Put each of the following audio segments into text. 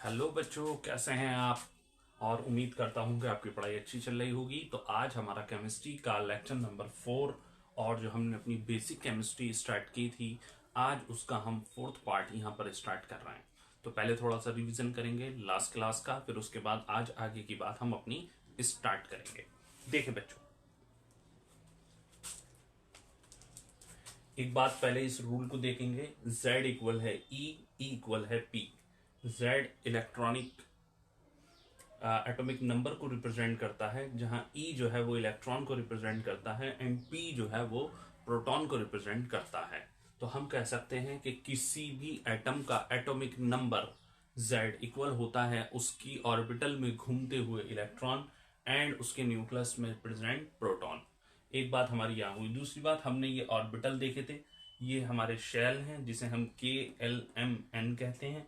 Hello बच्चों, कैसे हैं आप। और उम्मीद करता हूं कि आपकी पढ़ाई अच्छी चल रही होगी। तो आज हमारा केमिस्ट्री का लेक्चर नंबर 4 और जो हमने अपनी बेसिक केमिस्ट्री स्टार्ट की थी, आज उसका हम फोर्थ पार्ट यहां पर स्टार्ट कर रहे हैं। तो पहले थोड़ा सा रिवीजन करेंगे लास्ट क्लास का, फिर उसके बाद आज आगे की बात हम अपनी स्टार्ट करेंगे। देखिए बच्चों, एक बात पहले इस रूल को देखेंगे। Z इक्वल है E, E इक्वल है P। Z electronic atomic number को रिप्रेजेंट करता है, जहां E जो है वो इलेक्ट्रॉन को रिप्रेजेंट करता है एंड P जो है वो प्रोटॉन को रिप्रेजेंट करता है। तो हम कह सकते हैं कि किसी भी एटम का एटॉमिक नंबर Z इक्वल होता है उसकी ऑर्बिटल में घूमते हुए इलेक्ट्रॉन एंड उसके न्यूक्लियस में रिप्रेजेंट प्रोटॉन। एक बात हमारी यहां हुई। दूसरी बात, हमने ये ऑर्बिटल देखे थे, ये हमारे शेल हैं जिसे हम KLMN कहते हैं,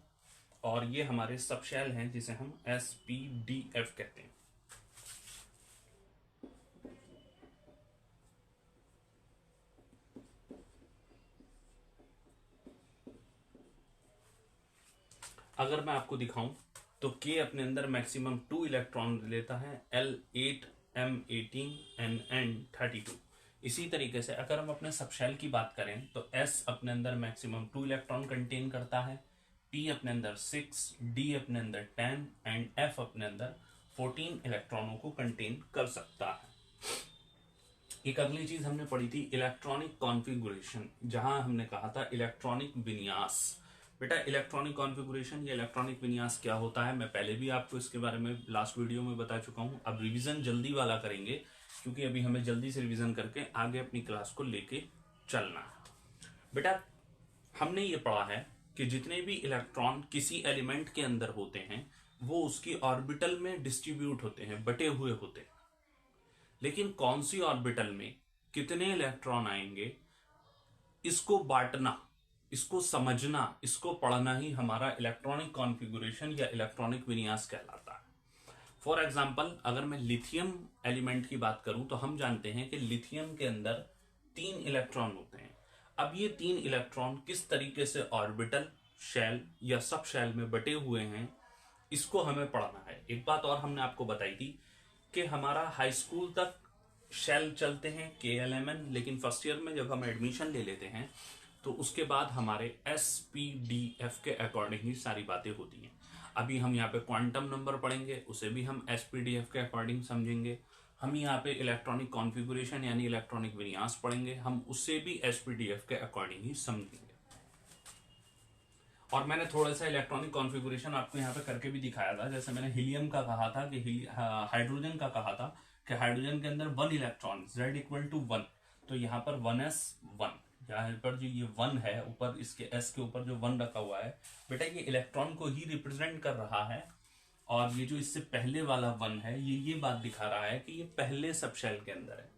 और ये हमारे सब शेल हैं जिसे हम SPDF कहते हैं। अगर मैं आपको दिखाऊं तो K अपने अंदर मैक्सिमम 2 इलेक्ट्रॉन लेता है, L8 M18 N32। इसी तरीके से अगर हम अपने सब शेल की बात करें तो S अपने अंदर मैक्सिमम 2 इलेक्ट्रॉन कंटेन करता है, P अपने अंदर 6, D अपने अंदर 10 एंड F अपने अंदर 14 इलेक्ट्रॉनों को कंटेन कर सकता है। एक अगली चीज हमने पढ़ी थी इलेक्ट्रॉनिक कॉन्फ़िगरेशन, जहां हमने कहा था इलेक्ट्रॉनिक विन्यास। बेटा, इलेक्ट्रॉनिक कॉन्फ़िगरेशन या इलेक्ट्रॉनिक विन्यास क्या होता है, मैं पहले भी आपको इसके बारे में लास्ट वीडियो में बता चुका हूं। अब रिवीजन जल्दी वाला करेंगे, क्योंकि अभी हमें जल्दी से रिवीजन करके आगे अपनी क्लास को लेके चलना है। बेटा, हमने ये पढ़ा है कि जितने भी इलेक्ट्रॉन किसी एलिमेंट के अंदर होते हैं वो उसकी ऑर्बिटल में डिस्ट्रीब्यूट होते हैं, बटे हुए होते हैं। लेकिन कौन सी ऑर्बिटल में कितने इलेक्ट्रॉन आएंगे, इसको बांटना, इसको समझना, इसको पढ़ना ही हमारा इलेक्ट्रॉनिक कॉन्फ़िगरेशन या इलेक्ट्रॉनिक विन्यास कहलाता है। फॉर एग्जाम्पल, अगर मैं लिथियम एलिमेंट की बात करूं तो हम जानते हैं कि लिथियम के अंदर 3 इलेक्ट्रॉन होते हैं। अब ये 3 इलेक्ट्रॉन किस तरीके से ऑर्बिटल, शेल या सब शेल में बटे हुए हैं, इसको हमें पढ़ना है। एक बात और हमने आपको बताई थी कि हमारा हाई स्कूल तक शेल चलते हैं KLMN, लेकिन फर्स्ट ईयर में जब हम एडमिशन ले लेते हैं तो उसके बाद हमारे SPDF के अकॉर्डिंग ही सारी बातें होती हैं। अभी हम यहाँ पे क्वांटम नंबर पढ़ेंगे, उसे भी हम SPDF के अकॉर्डिंग समझेंगे। हम यहाँ पे इलेक्ट्रॉनिक कॉन्फ़िगरेशन यानी इलेक्ट्रॉनिक विन्यास पढ़ेंगे, हम उससे भी SPDF के अकॉर्डिंग ही समझेंगे। और मैंने थोड़ा सा इलेक्ट्रॉनिक कॉन्फ़िगरेशन आपको यहाँ पे करके भी दिखाया था। जैसे मैंने हीलियम का कहा था कि हाइड्रोजन का कहा था कि हाइड्रोजन के अंदर 1 इलेक्ट्रॉन, Z इक्वल टू 1। तो यहाँ पर 1s1, यहाँ पर जो ये 1 है ऊपर, इसके S के ऊपर जो 1 रखा हुआ है, बेटा ये इलेक्ट्रॉन को ही रिप्रेजेंट कर रहा है। और ये जो इससे पहले वाला 1 है, ये बात दिखा रहा है कि ये पहले सब शेल के अंदर है,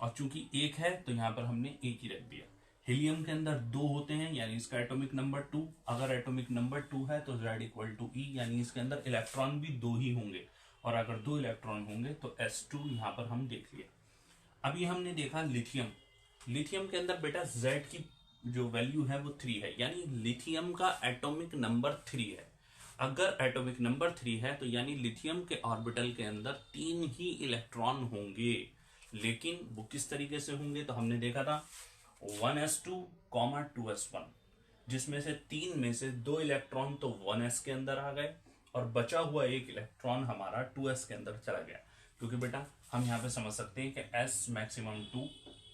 और चूंकि एक है तो यहां पर हमने एक ही रख दिया। हीलियम के अंदर 2 होते हैं, यानी इसका एटॉमिक नंबर 2। अगर एटॉमिक नंबर 2 है तो Z इक्वल टू E, यानी इसके अंदर इलेक्ट्रॉन भी 2 ही होंगे, और अगर 2 इलेक्ट्रॉन होंगे तो S2 यहां पर हम देख लिया। अभी हमने देखा लिथियम। लिथियम के अंदर बेटा Z की जो वैल्यू है वो 3 है, यानी लिथियम का एटॉमिक नंबर 3 है। अगर एटॉमिक नंबर 3 है तो यानी लिथियम के ऑर्बिटल के अंदर 3 ही इलेक्ट्रॉन होंगे। लेकिन वो किस तरीके से होंगे, तो हमने देखा था 1s2, 2s1, जिसमें से 3 में से 2 इलेक्ट्रॉन तो 1s के अंदर आ गए और बचा हुआ एक इलेक्ट्रॉन हमारा 2s के अंदर चला गया। क्योंकि बेटा हम यहां पे समझ सकते हैं कि S maximum 2,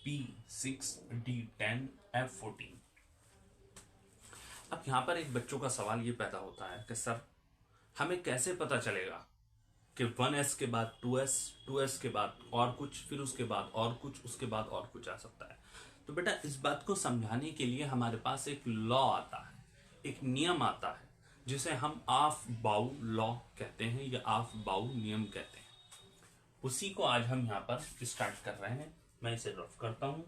P 6, D 10, F 14। अब यहां पर एक बच्चों का सवाल ये पैदा होता है कि सर हमें कैसे पता चलेगा कि 1s के बाद 2s, 2s के बाद और कुछ, फिर उसके बाद और कुछ, उसके बाद और कुछ आ सकता है। तो बेटा इस बात को समझाने के लिए हमारे पास एक लॉ आता है, एक नियम आता है, जिसे हम ऑफ बाउ लॉ कहते हैं या ऑफ बाउ नियम कहते हैं। उसी को आज हम यहां पर स्टार्ट कर रहे हैं। मैं इसे रफ करता हूं।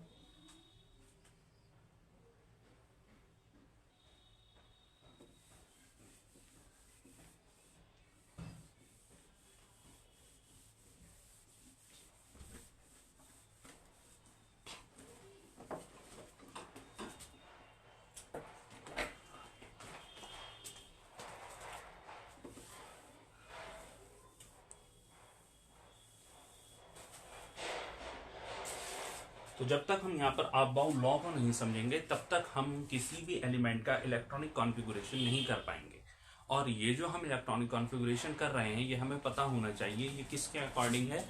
तो जब तक हम यहाँ पर अबाउ लॉ को नहीं समझेंगे तब तक हम किसी भी एलिमेंट का इलेक्ट्रॉनिक कॉन्फ़िगरेशन नहीं कर पाएंगे। और ये जो हम इलेक्ट्रॉनिक कॉन्फ़िगरेशन कर रहे हैं ये हमें पता होना चाहिए ये किसके अकॉर्डिंग है,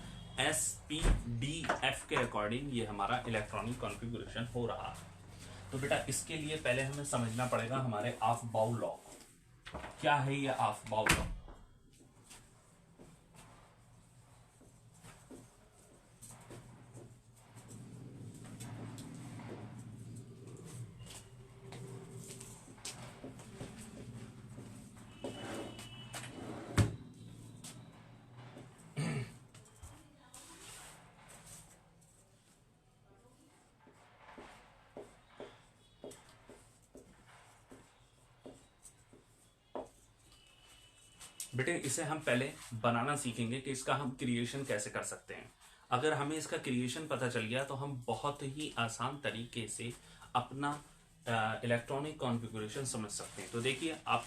SPDF के अकॉर्डिंग ये हमारा इलेक्ट्रॉनिक कॉन्फ़िगरेशन हो रहा है। तो बेटा इसके लिए पहले हमें समझना पड़ेगा हमारे अबाउ लॉ। क्या है ये अबाउ लॉ? बेटे इसे हम पहले बनाना सीखेंगे कि इसका हम क्रिएशन कैसे कर सकते हैं। अगर हमें इसका क्रिएशन पता चल गया तो हम बहुत ही आसान तरीके से अपना इलेक्ट्रॉनिक कॉन्फ़िगरेशन समझ सकते हैं। तो देखिए आप